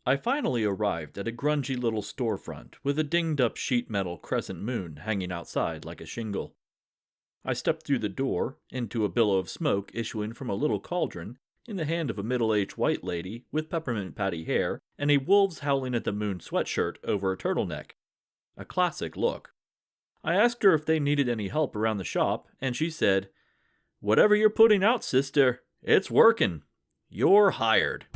I finally arrived at a grungy little storefront with a dinged-up sheet metal crescent moon hanging outside like a shingle. I stepped through the door, into a billow of smoke issuing from a little cauldron, in the hand of a middle-aged white lady with peppermint patty hair and a wolves howling at the moon sweatshirt over a turtleneck. A classic look. I asked her if they needed any help around the shop, and she said, "Whatever you're putting out, sister, it's working. You're hired."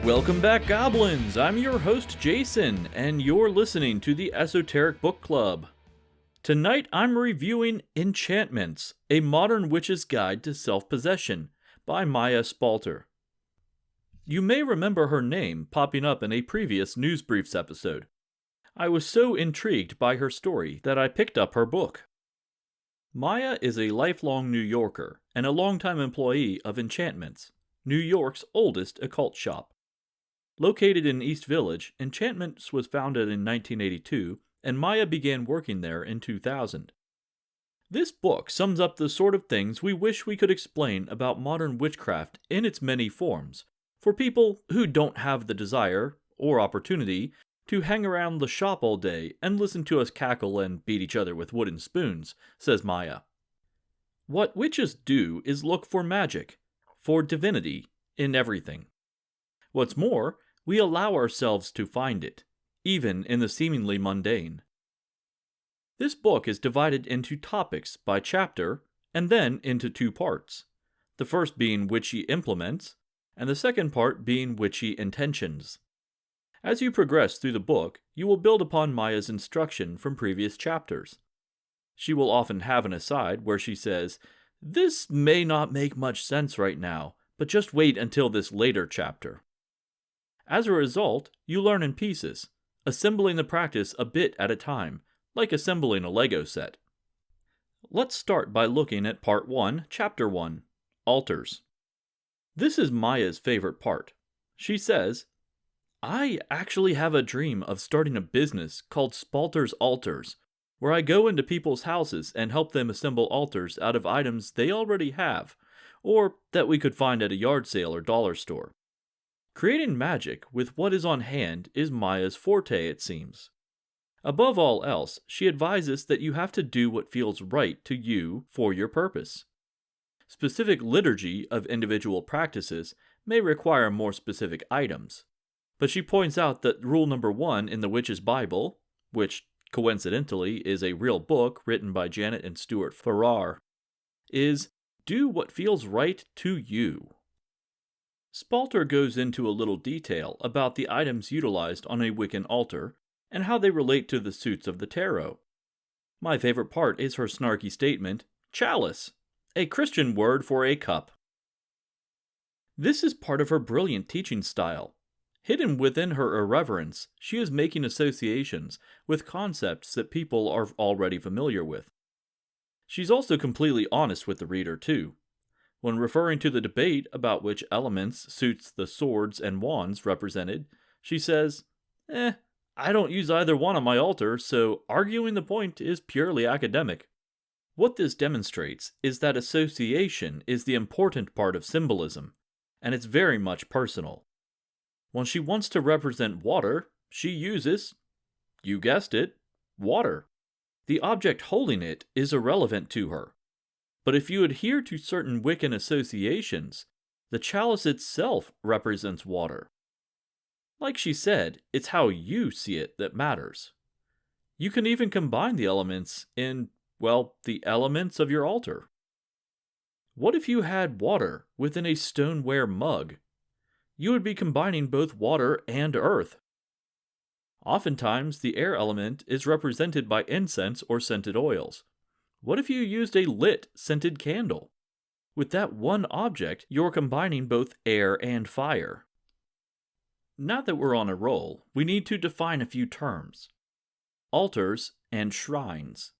Welcome back, Goblins! I'm your host, Jason, and you're listening to the Esoteric Book Club. Tonight I'm reviewing Enchantments, A Modern Witch's Guide to Self-Possession by Maya Spalter. You may remember her name popping up in a previous News Briefs episode. I was so intrigued by her story that I picked up her book. Maya is a lifelong New Yorker and a longtime employee of Enchantments, New York's oldest occult shop. Located in East Village, Enchantments was founded in 1982, and Maya began working there in 2000. This book sums up the sort of things we wish we could explain about modern witchcraft in its many forms, for people who don't have the desire, or opportunity, to hang around the shop all day and listen to us cackle and beat each other with wooden spoons, says Maya. What witches do is look for magic, for divinity, in everything. What's more, we allow ourselves to find it, even in the seemingly mundane. This book is divided into topics by chapter, and then into two parts, the first being witchy implements, and the second part being witchy intentions. As you progress through the book, you will build upon Maya's instruction from previous chapters. She will often have an aside where she says, "This may not make much sense right now, but just wait until this later chapter." As a result, you learn in pieces, assembling the practice a bit at a time, like assembling a Lego set. Let's start by looking at Part 1, Chapter 1, Altars. This is Maya's favorite part. She says, "I actually have a dream of starting a business called Spalter's Altars, where I go into people's houses and help them assemble altars out of items they already have, or that we could find at a yard sale or dollar store. Creating magic with what is on hand is Maya's forte, it seems. Above all else, she advises that you have to do what feels right to you for your purpose. Specific liturgy of individual practices may require more specific items, but she points out that rule number 1 in the Witch's Bible, which coincidentally is a real book written by Janet and Stuart Farrar, is do what feels right to you. Spalter goes into a little detail about the items utilized on a Wiccan altar and how they relate to the suits of the tarot. My favorite part is her snarky statement, "Chalice, a Christian word for a cup." This is part of her brilliant teaching style. Hidden within her irreverence, she is making associations with concepts that people are already familiar with. She's also completely honest with the reader, too. When referring to the debate about which elements suits the swords and wands represented, she says, I don't use either one on my altar, so arguing the point is purely academic. What this demonstrates is that association is the important part of symbolism, and it's very much personal. When she wants to represent water, she uses, you guessed it, water. The object holding it is irrelevant to her. But if you adhere to certain Wiccan associations, the chalice itself represents water. Like she said, it's how you see it that matters. You can even combine the elements in, the elements of your altar. What if you had water within a stoneware mug? You would be combining both water and earth. Oftentimes, the air element is represented by incense or scented oils. What if you used a lit, scented candle? With that one object, you're combining both air and fire. Now that we're on a roll, we need to define a few terms. Altars and shrines.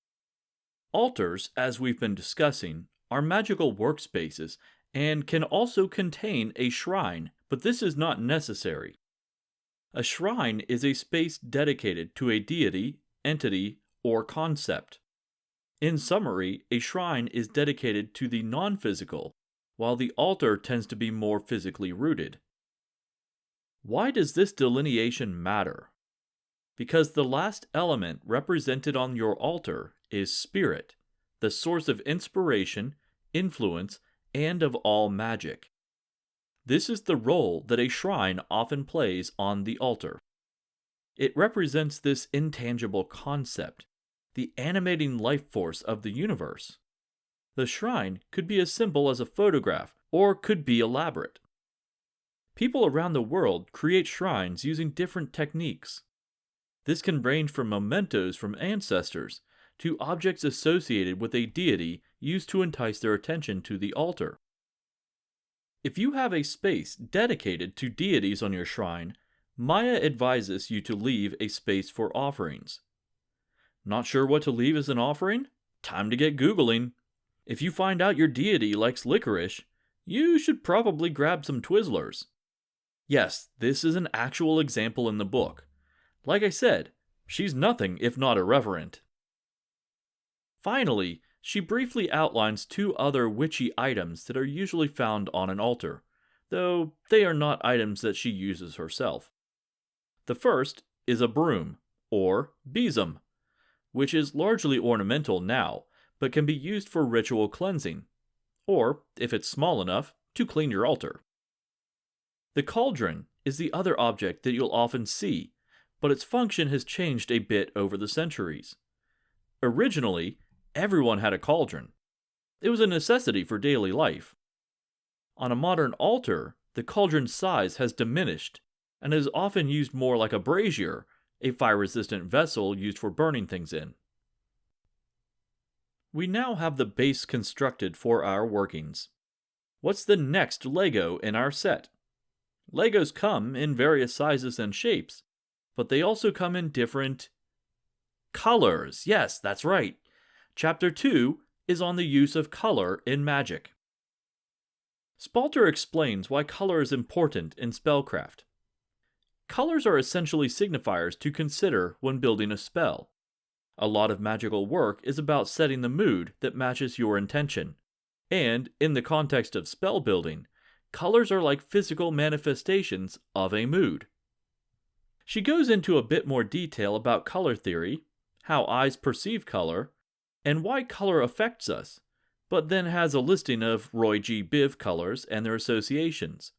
Altars, as we've been discussing, are magical workspaces and can also contain a shrine, but this is not necessary. A shrine is a space dedicated to a deity, entity, or concept. In summary, a shrine is dedicated to the non-physical, while the altar tends to be more physically rooted. Why does this delineation matter? Because the last element represented on your altar is spirit, the source of inspiration, influence, and of all magic. This is the role that a shrine often plays on the altar. It represents this intangible concept, the animating life force of the universe. The shrine could be as simple as a photograph, or could be elaborate. People around the world create shrines using different techniques. This can range from mementos from ancestors to objects associated with a deity used to entice their attention to the altar. If you have a space dedicated to deities on your shrine, Maya advises you to leave a space for offerings. Not sure what to leave as an offering? Time to get Googling. If you find out your deity likes licorice, you should probably grab some Twizzlers. Yes, this is an actual example in the book. Like I said, she's nothing if not irreverent. Finally, she briefly outlines two other witchy items that are usually found on an altar, though they are not items that she uses herself. The first is a broom, or besom, which is largely ornamental now, but can be used for ritual cleansing, or, if it's small enough, to clean your altar. The cauldron is the other object that you'll often see, but its function has changed a bit over the centuries. Originally, everyone had a cauldron. It was a necessity for daily life. On a modern altar, the cauldron's size has diminished, and is often used more like a brazier, a fire-resistant vessel used for burning things in. We now have the base constructed for our workings. What's the next Lego in our set? Legos come in various sizes and shapes, but they also come in different colors. Yes, that's right. Chapter 2 is on the use of color in magic. Spalter explains why color is important in spellcraft. Colors are essentially signifiers to consider when building a spell. A lot of magical work is about setting the mood that matches your intention. And, in the context of spell building, colors are like physical manifestations of a mood. She goes into a bit more detail about color theory, how eyes perceive color, and why color affects us, but then has a listing of Roy G. Biv colors and their associations.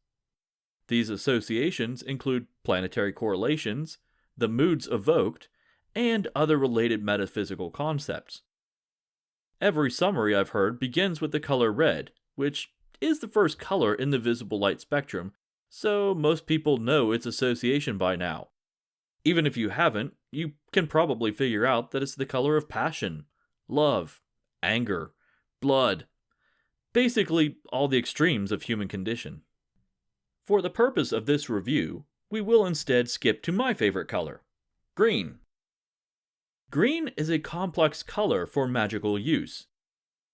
These associations include planetary correlations, the moods evoked, and other related metaphysical concepts. Every summary I've heard begins with the color red, which is the first color in the visible light spectrum, so most people know its association by now. Even if you haven't, you can probably figure out that it's the color of passion, love, anger, blood. Basically, all the extremes of human condition. For the purpose of this review, we will instead skip to my favorite color, green. Green is a complex color for magical use.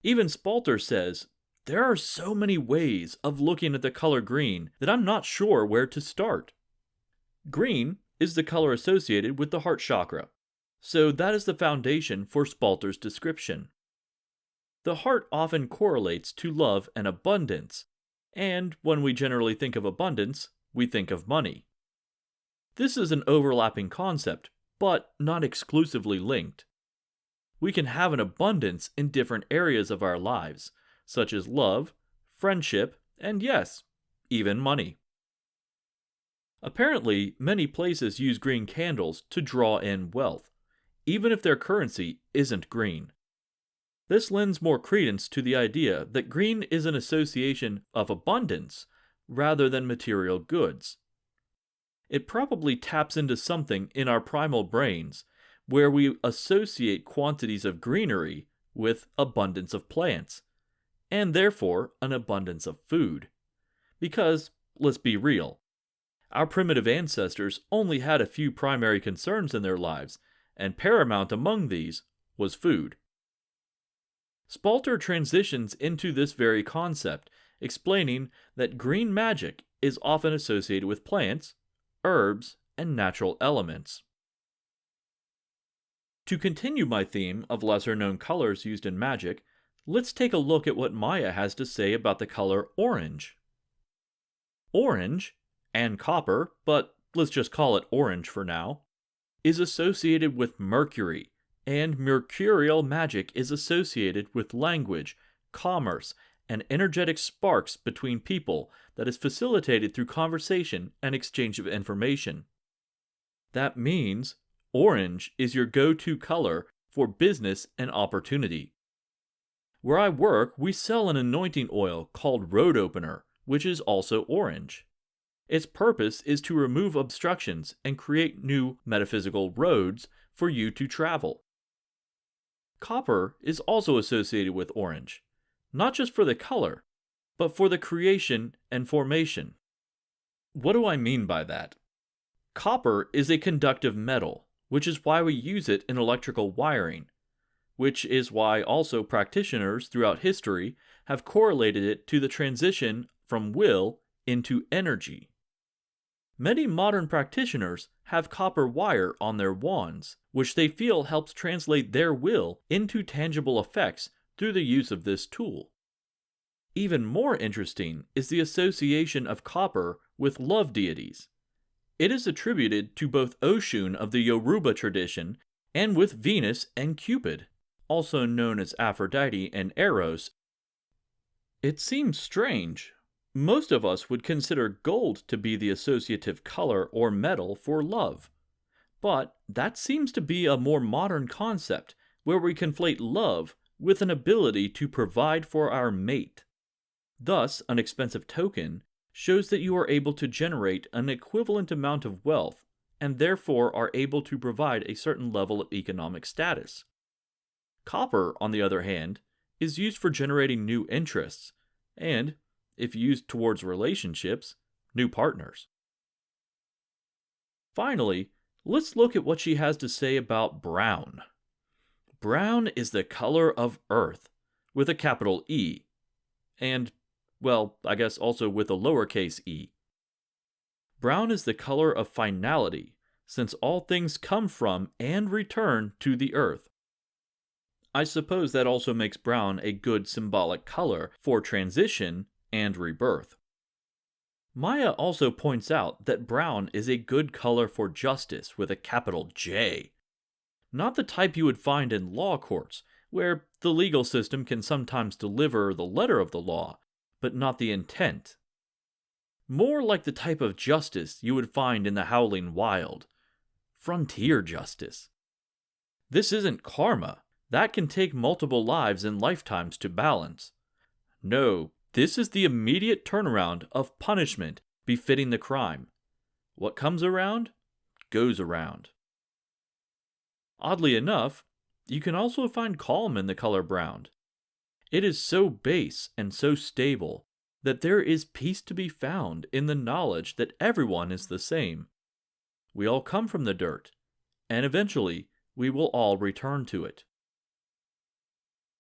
Even Spalter says, there are so many ways of looking at the color green that I'm not sure where to start. Green is the color associated with the heart chakra, so that is the foundation for Spalter's description. The heart often correlates to love and abundance, and when we generally think of abundance, we think of money. This is an overlapping concept, but not exclusively linked. We can have an abundance in different areas of our lives, such as love, friendship, and yes, even money. Apparently, many places use green candles to draw in wealth, even if their currency isn't green. This lends more credence to the idea that green is an association of abundance rather than material goods. It probably taps into something in our primal brains where we associate quantities of greenery with abundance of plants, and therefore an abundance of food. Because, let's be real, our primitive ancestors only had a few primary concerns in their lives, and paramount among these was food. Spalter transitions into this very concept, explaining that green magic is often associated with plants, herbs, and natural elements. To continue my theme of lesser-known colors used in magic, let's take a look at what Maya has to say about the color orange. Orange, and copper, but let's just call it orange for now, is associated with Mercury, and mercurial magic is associated with language, commerce, and energetic sparks between people that is facilitated through conversation and exchange of information. That means orange is your go-to color for business and opportunity. Where I work, we sell an anointing oil called Road Opener, which is also orange. Its purpose is to remove obstructions and create new metaphysical roads for you to travel. Copper is also associated with orange, not just for the color, but for the creation and formation. What do I mean by that? Copper is a conductive metal, which is why we use it in electrical wiring, which is why also practitioners throughout history have correlated it to the transition from will into energy. Many modern practitioners have copper wire on their wands, which they feel helps translate their will into tangible effects through the use of this tool. Even more interesting is the association of copper with love deities. It is attributed to both Oshun of the Yoruba tradition and with Venus and Cupid, also known as Aphrodite and Eros. It seems strange. Most of us would consider gold to be the associative color or metal for love. But that seems to be a more modern concept, where we conflate love with an ability to provide for our mate. Thus, an expensive token shows that you are able to generate an equivalent amount of wealth, and therefore are able to provide a certain level of economic status. Copper, on the other hand, is used for generating new interests, and, if used towards relationships, new partners. Finally, let's look at what she has to say about brown. Brown is the color of earth, with a capital E, and, well, I guess also with a lowercase e. Brown is the color of finality, since all things come from and return to the earth. I suppose that also makes brown a good symbolic color for transition and rebirth. Maya also points out that brown is a good color for justice with a capital J. Not the type you would find in law courts, where the legal system can sometimes deliver the letter of the law, but not the intent. More like the type of justice you would find in the Howling Wild. Frontier justice. This isn't karma. That can take multiple lives and lifetimes to balance. No, this is the immediate turnaround of punishment befitting the crime. What comes around, goes around. Oddly enough, you can also find calm in the color brown. It is so base and so stable that there is peace to be found in the knowledge that everyone is the same. We all come from the dirt, and eventually we will all return to it.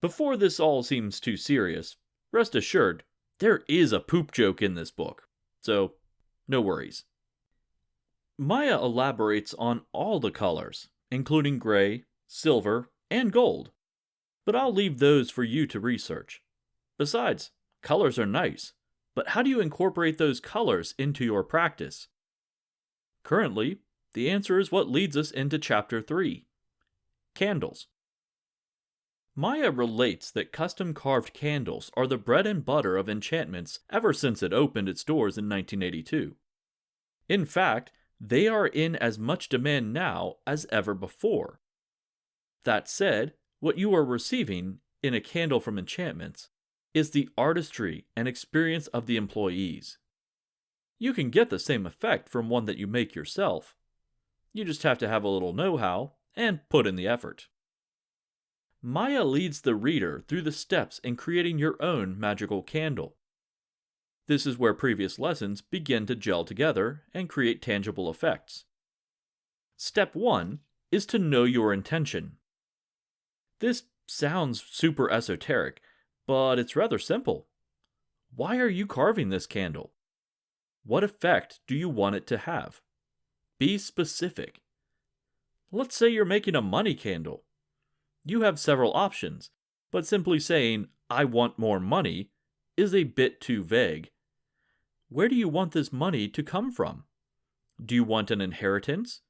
Before this all seems too serious, rest assured, there is a poop joke in this book, so no worries. Maya elaborates on all the colors, including gray, silver, and gold, but I'll leave those for you to research. Besides, colors are nice, but how do you incorporate those colors into your practice? Currently, the answer is what leads us into Chapter 3, Candles. Maya relates that custom-carved candles are the bread and butter of Enchantments ever since it opened its doors in 1982. In fact, they are in as much demand now as ever before. That said, what you are receiving in a candle from Enchantments is the artistry and experience of the employees. You can get the same effect from one that you make yourself. You just have to have a little know-how and put in the effort. Maya leads the reader through the steps in creating your own magical candle. This is where previous lessons begin to gel together and create tangible effects. Step 1 is to know your intention. This sounds super esoteric, but it's rather simple. Why are you carving this candle? What effect do you want it to have? Be specific. Let's say you're making a money candle. You have several options, but simply saying, "I want more money," is a bit too vague. Where do you want this money to come from? Do you want an inheritance?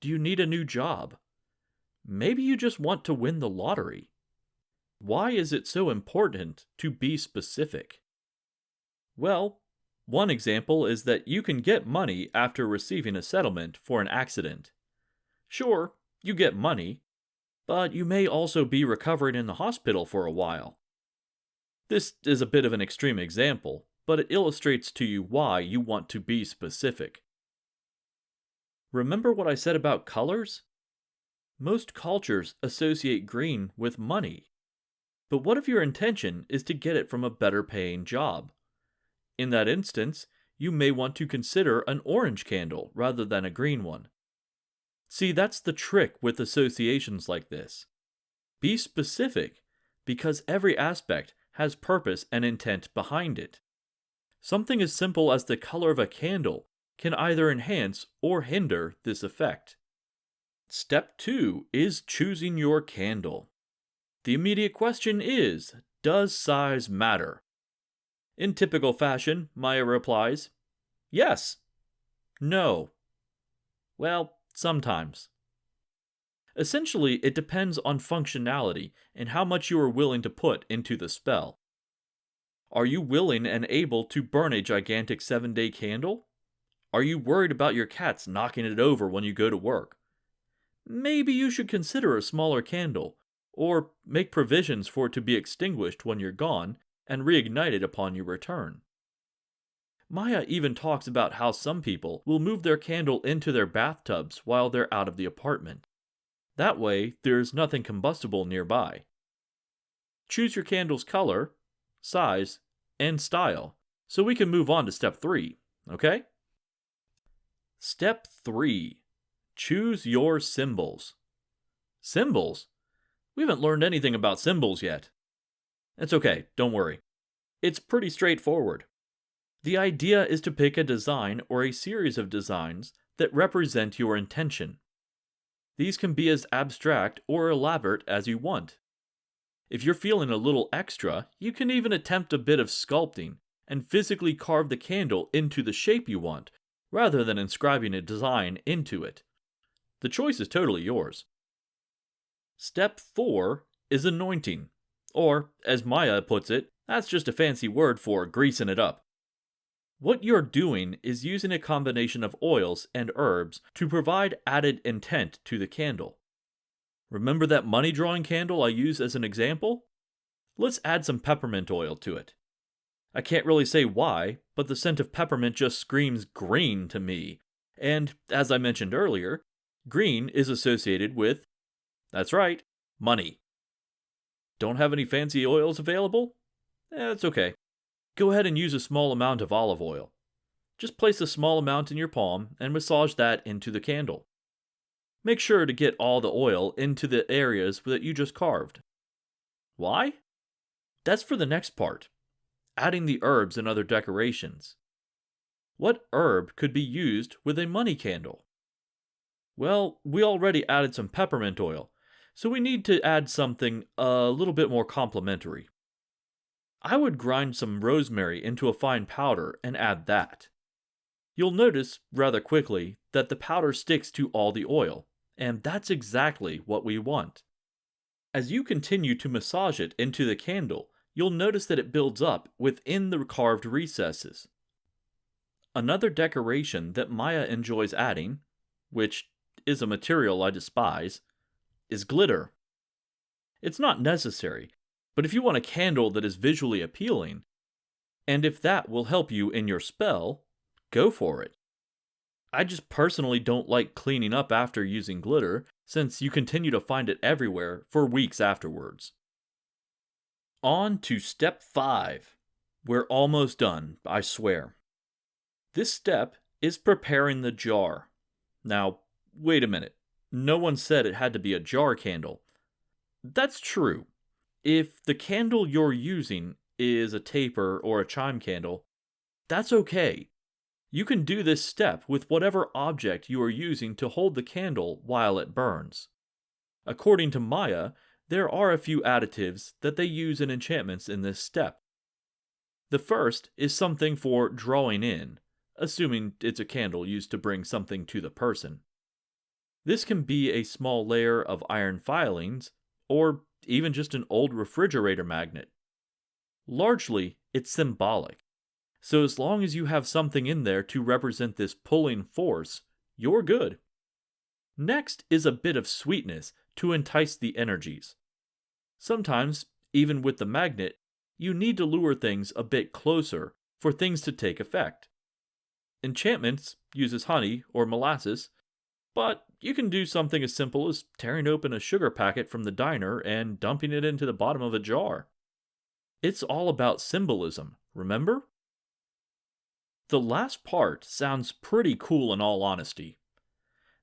Do you need a new job? Maybe you just want to win the lottery. Why is it so important to be specific? Well, one example is that you can get money after receiving a settlement for an accident. Sure, you get money, but you may also be recovering in the hospital for a while. This is a bit of an extreme example, but it illustrates to you why you want to be specific. Remember what I said about colors? Most cultures associate green with money. But what if your intention is to get it from a better paying job? In that instance, you may want to consider an orange candle rather than a green one. See, that's the trick with associations like this. Be specific, because every aspect has purpose and intent behind it. Something as simple as the color of a candle can either enhance or hinder this effect. Step 2 is choosing your candle. The immediate question is, does size matter? In typical fashion, Maya replies, yes. No. Well, sometimes. Essentially, it depends on functionality and how much you are willing to put into the spell. Are you willing and able to burn a gigantic 7-day candle? Are you worried about your cats knocking it over when you go to work? Maybe you should consider a smaller candle, or make provisions for it to be extinguished when you're gone and reignited upon your return. Maya even talks about how some people will move their candle into their bathtubs while they're out of the apartment. That way, there's nothing combustible nearby. Choose your candle's color, size, and style, so we can move on to step 3, okay? Step 3. Choose your symbols. Symbols? We haven't learned anything about symbols yet. It's okay, don't worry. It's pretty straightforward. The idea is to pick a design or a series of designs that represent your intention. These can be as abstract or elaborate as you want. If you're feeling a little extra, you can even attempt a bit of sculpting and physically carve the candle into the shape you want, rather than inscribing a design into it. The choice is totally yours. Step 4 is anointing, or, as Maya puts it, that's just a fancy word for greasing it up. What you're doing is using a combination of oils and herbs to provide added intent to the candle. Remember that money drawing candle I used as an example? Let's add some peppermint oil to it. I can't really say why, but the scent of peppermint just screams green to me. And, as I mentioned earlier, green is associated with, that's right, money. Don't have any fancy oils available? It's okay. Go ahead and use a small amount of olive oil. Just place a small amount in your palm and massage that into the candle. Make sure to get all the oil into the areas that you just carved. Why? That's for the next part. Adding the herbs and other decorations. What herb could be used with a money candle? Well, we already added some peppermint oil, so we need to add something a little bit more complimentary. I would grind some rosemary into a fine powder and add that. You'll notice rather quickly that the powder sticks to all the oil, and that's exactly what we want. As you continue to massage it into the candle, you'll notice that it builds up within the carved recesses. Another decoration that Maya enjoys adding, which is a material I despise, is glitter. It's not necessary, but if you want a candle that is visually appealing, and if that will help you in your spell, go for it. I just personally don't like cleaning up after using glitter, since you continue to find it everywhere for weeks afterwards. On to step 5. We're almost done, I swear. This step is preparing the jar. Now, wait a minute. No one said it had to be a jar candle. That's true. If the candle you're using is a taper or a chime candle, that's okay. You can do this step with whatever object you are using to hold the candle while it burns. According to Maya, there are a few additives that they use in enchantments in this step. The first is something for drawing in, assuming it's a candle used to bring something to the person. This can be a small layer of iron filings, or even just an old refrigerator magnet. Largely, it's symbolic. So as long as you have something in there to represent this pulling force, you're good. Next is a bit of sweetness to entice the energies. Sometimes, even with the magnet, you need to lure things a bit closer for things to take effect. Enchantments uses honey or molasses, but you can do something as simple as tearing open a sugar packet from the diner and dumping it into the bottom of a jar. It's all about symbolism, remember? The last part sounds pretty cool in all honesty.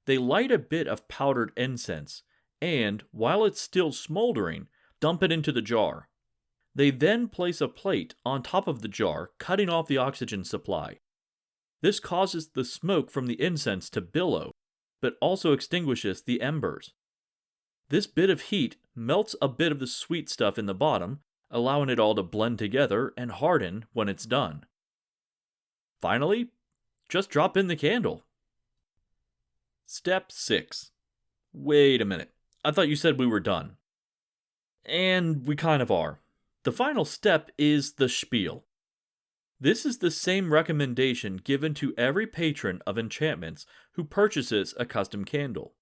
They light a bit of powdered incense, and while it's still smoldering, dump it into the jar. They then place a plate on top of the jar, cutting off the oxygen supply. This causes the smoke from the incense to billow, but also extinguishes the embers. This bit of heat melts a bit of the sweet stuff in the bottom, allowing it all to blend together and harden when it's done. Finally, just drop in the candle. Step 6. Wait a minute, I thought you said we were done. And we kind of are. The final step is the Spiel. This is the same recommendation given to every patron of enchantments who purchases a custom candle.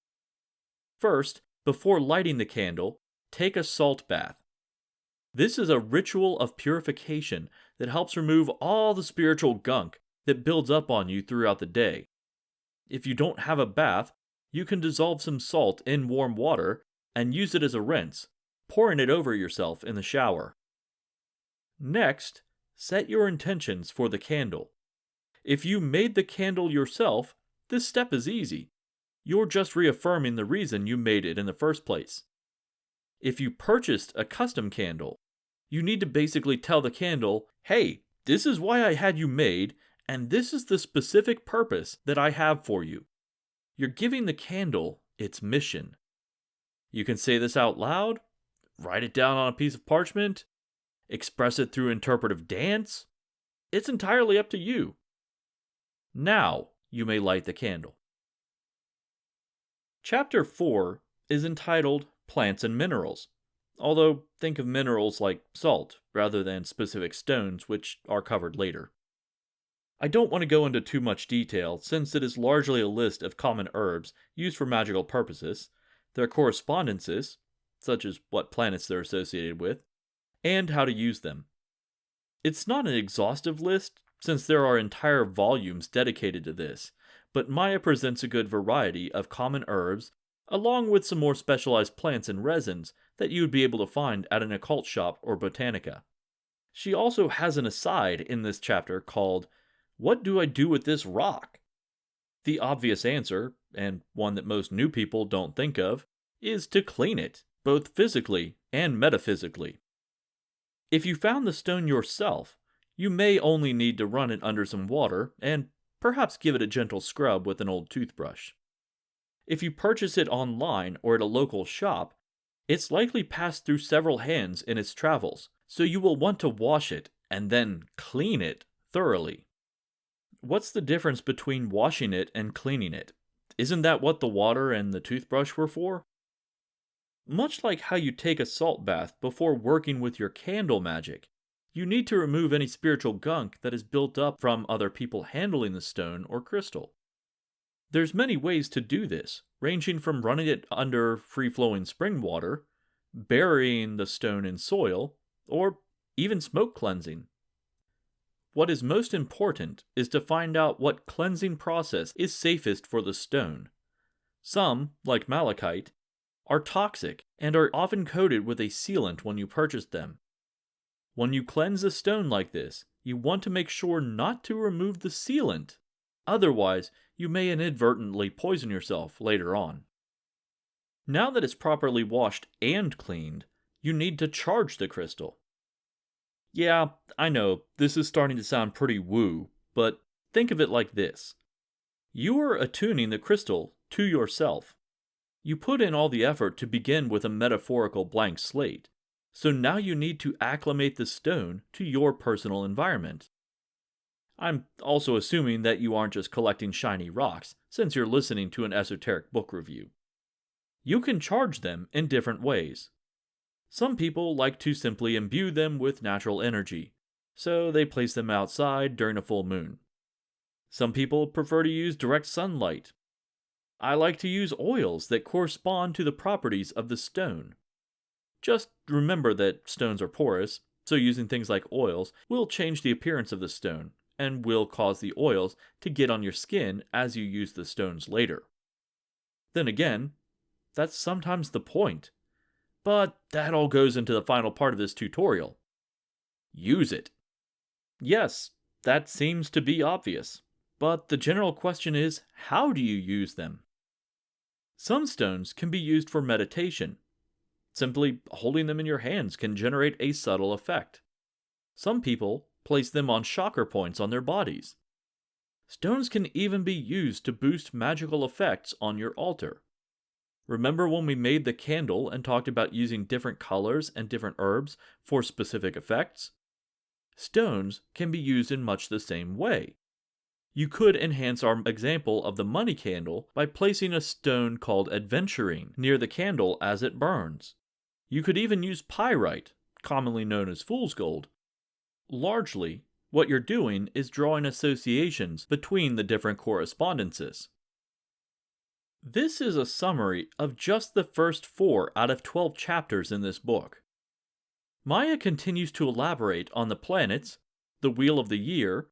First, before lighting the candle, take a salt bath. This is a ritual of purification that helps remove all the spiritual gunk that builds up on you throughout the day. If you don't have a bath, you can dissolve some salt in warm water and use it as a rinse, pouring it over yourself in the shower. Next, set your intentions for the candle. If you made the candle yourself, this step is easy. You're just reaffirming the reason you made it in the first place. If you purchased a custom candle, you need to basically tell the candle, hey, this is why I had you made, and this is the specific purpose that I have for you. You're giving the candle its mission. You can say this out loud, write it down on a piece of parchment, express it through interpretive dance. It's entirely up to you. Now you may light the candle. Chapter 4 is entitled Plants and Minerals, although think of minerals like salt rather than specific stones, which are covered later. I don't want to go into too much detail since it is largely a list of common herbs used for magical purposes, their correspondences, such as what planets they're associated with, and how to use them. It's not an exhaustive list, since there are entire volumes dedicated to this, but Maya presents a good variety of common herbs, along with some more specialized plants and resins that you would be able to find at an occult shop or botanica. She also has an aside in this chapter called, "What do I do with this rock?" The obvious answer, and one that most new people don't think of, is to clean it, both physically and metaphysically. If you found the stone yourself, you may only need to run it under some water and perhaps give it a gentle scrub with an old toothbrush. If you purchase it online or at a local shop, it's likely passed through several hands in its travels, so you will want to wash it and then clean it thoroughly. What's the difference between washing it and cleaning it? Isn't that what the water and the toothbrush were for? Much like how you take a salt bath before working with your candle magic, you need to remove any spiritual gunk that is built up from other people handling the stone or crystal. There's many ways to do this, ranging from running it under free-flowing spring water, burying the stone in soil, or even smoke cleansing. What is most important is to find out what cleansing process is safest for the stone. Some, like malachite, are toxic and are often coated with a sealant when you purchase them. When you cleanse a stone like this, you want to make sure not to remove the sealant. Otherwise, you may inadvertently poison yourself later on. Now that it's properly washed and cleaned, you need to charge the crystal. Yeah, I know, this is starting to sound pretty woo, but think of it like this. You are attuning the crystal to yourself. You put in all the effort to begin with a metaphorical blank slate, so now you need to acclimate the stone to your personal environment. I'm also assuming that you aren't just collecting shiny rocks, since you're listening to an esoteric book review. You can charge them in different ways. Some people like to simply imbue them with natural energy, so they place them outside during a full moon. Some people prefer to use direct sunlight. I like to use oils that correspond to the properties of the stone. Just remember that stones are porous, so using things like oils will change the appearance of the stone, and will cause the oils to get on your skin as you use the stones later. Then again, that's sometimes the point. But that all goes into the final part of this tutorial. Use it. Yes, that seems to be obvious, but the general question is, how do you use them? Some stones can be used for meditation. Simply holding them in your hands can generate a subtle effect. Some people place them on chakra points on their bodies. Stones can even be used to boost magical effects on your altar. Remember when we made the candle and talked about using different colors and different herbs for specific effects? Stones can be used in much the same way. You could enhance our example of the money candle by placing a stone called adventurine near the candle as it burns. You could even use pyrite, commonly known as fool's gold. Largely, what you're doing is drawing associations between the different correspondences. This is a summary of just the first 4 out of 12 chapters in this book. Maya continues to elaborate on the planets, the wheel of the year,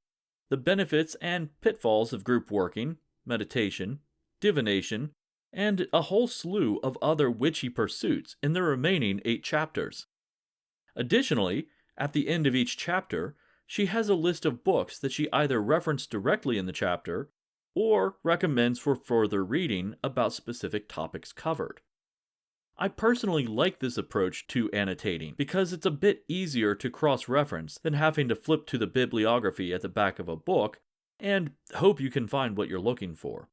the benefits and pitfalls of group working, meditation, divination, and a whole slew of other witchy pursuits in the remaining 8 chapters. Additionally, at the end of each chapter, she has a list of books that she either referenced directly in the chapter or recommends for further reading about specific topics covered. I personally like this approach to annotating because it's a bit easier to cross-reference than having to flip to the bibliography at the back of a book and hope you can find what you're looking for.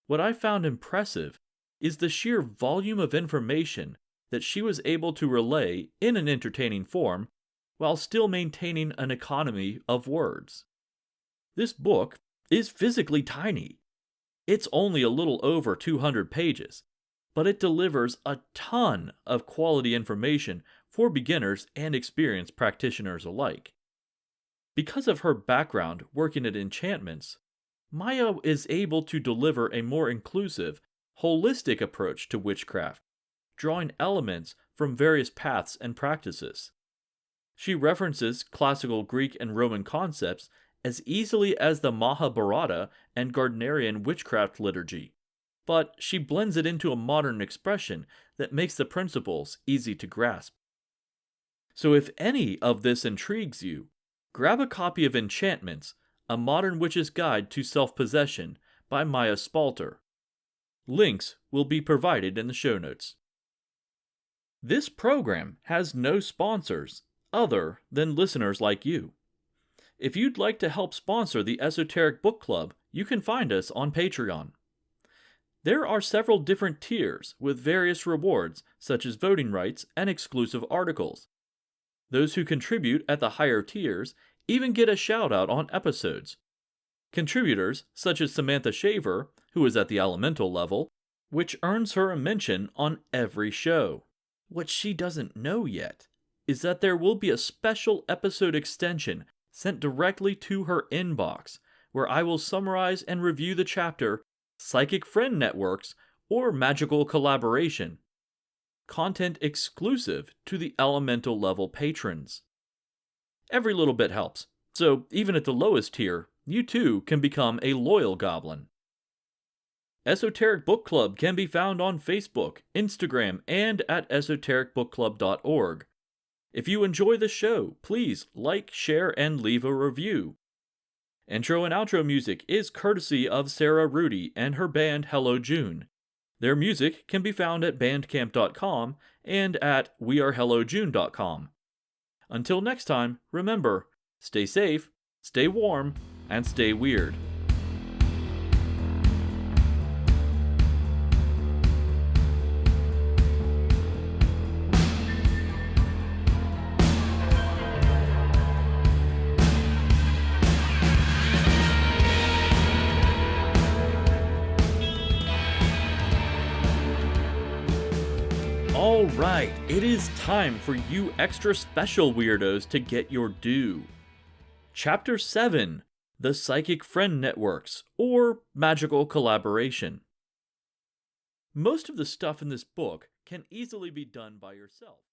What I found impressive is the sheer volume of information that she was able to relay in an entertaining form while still maintaining an economy of words. This book is physically tiny. It's only a little over 200 pages, but it delivers a ton of quality information for beginners and experienced practitioners alike. Because of her background working at Enchantments, Maya is able to deliver a more inclusive, holistic approach to witchcraft, drawing elements from various paths and practices. She references classical Greek and Roman concepts as easily as the Mahabharata and Gardnerian witchcraft liturgy, but she blends it into a modern expression that makes the principles easy to grasp. So if any of this intrigues you, grab a copy of Enchantments, A Modern Witch's Guide to Self-Possession by Maya Spalter. Links will be provided in the show notes. This program has no sponsors other than listeners like you. If you'd like to help sponsor the Esoteric Book Club, you can find us on Patreon. There are several different tiers with various rewards, such as voting rights and exclusive articles. Those who contribute at the higher tiers even get a shout out on episodes. Contributors, such as Samantha Shaver, who is at the elemental level, which earns her a mention on every show. What she doesn't know yet is that there will be a special episode extension sent directly to her inbox, where I will summarize and review the chapter Psychic Friend Networks or Magical Collaboration. Content exclusive to the elemental level patrons. Every little bit helps, so even at the lowest tier, you too can become a loyal goblin. Esoteric Book Club can be found on Facebook, Instagram, and at esotericbookclub.org. If you enjoy the show, please like, share, and leave a review. Intro and outro music is courtesy of Sarah Rudy and her band Hello June. Their music can be found at bandcamp.com and at wearehellojune.com. Until next time, remember, stay safe, stay warm, and stay weird. Alright, it is time for you extra special weirdos to get your due. Chapter 7, The Psychic Friend Networks, or Magical Collaboration. Most of the stuff in this book can easily be done by yourself.